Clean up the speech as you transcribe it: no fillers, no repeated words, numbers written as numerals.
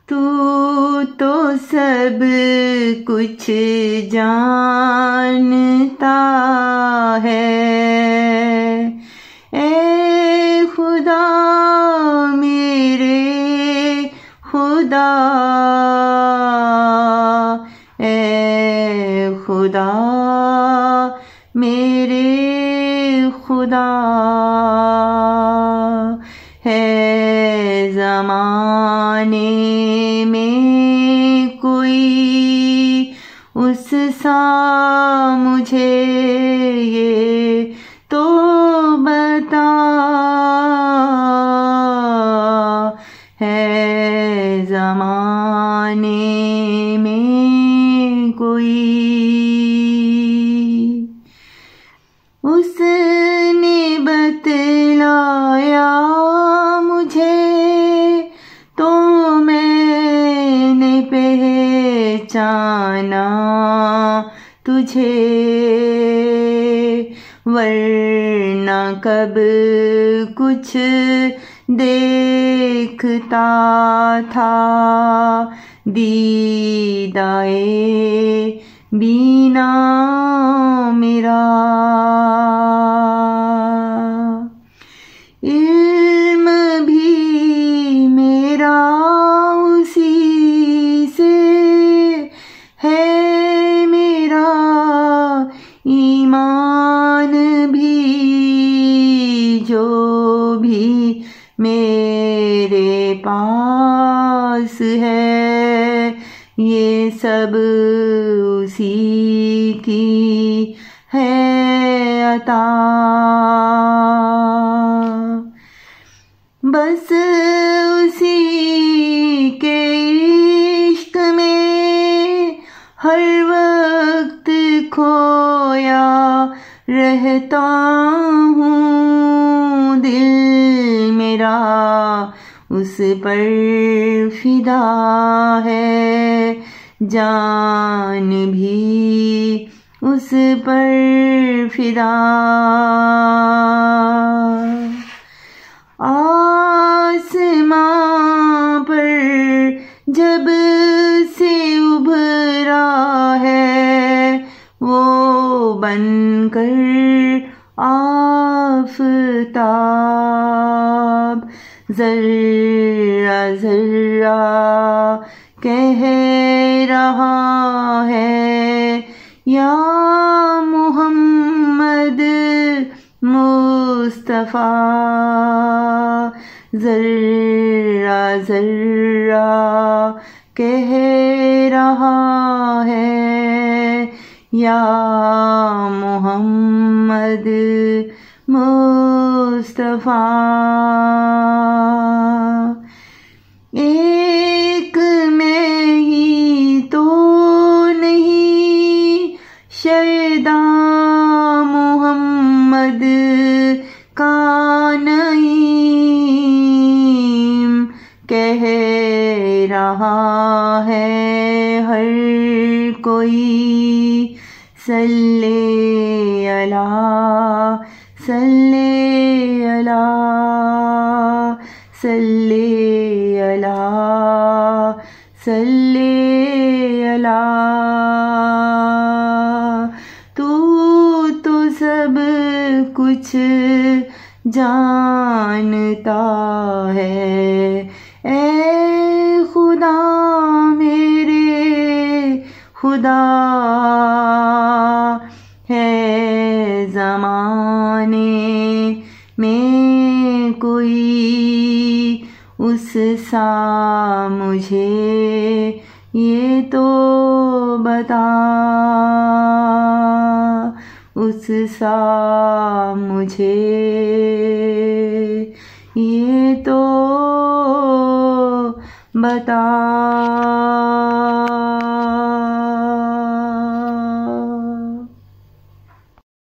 तू तो सब कुछ जानता है। ए खुदा मेरे खुदा, ए खुदा मेरे खुदा, है ज़माने में कोई उस सा मुझे ये तो बता, है ज़माने में कोई। उसने बतलाया मुझे तो मैंने पहचाना तुझे, वरना कब कुछ देखता था दीदाए बीना मेरा। इल्म भी मेरा उसी से है मेरा, ईमान भी जो भी मेरे पास है, ये सब उसी की है अता। बस उसी के इश्क में हर वक्त खोया रहता हूँ, दिल मेरा उस पर फिदा है, जान भी उस पर फिदा। आसमां पर जब से उभरा है वो बनकर आफ़ताब, ज़र्रा ज़र्रा कह रहा है या मोहम्मद मुस्तफ़ा, ज़र्रा ज़र्रा कह रहा है या मोहम्मद मुस्तफ़ा। एक मैं ही तो नहीं शैदा मोहम्मद का नईम, कह रहा है हर कोई सल्ले अला सल्ले अला सल्ले अला सल्ले अला। तू तो सब कुछ जानता है, ए खुदा मेरे खुदा, है ज़माने में कोई उस सा मुझे ये तो बता, उस सा मुझे ये तो बता।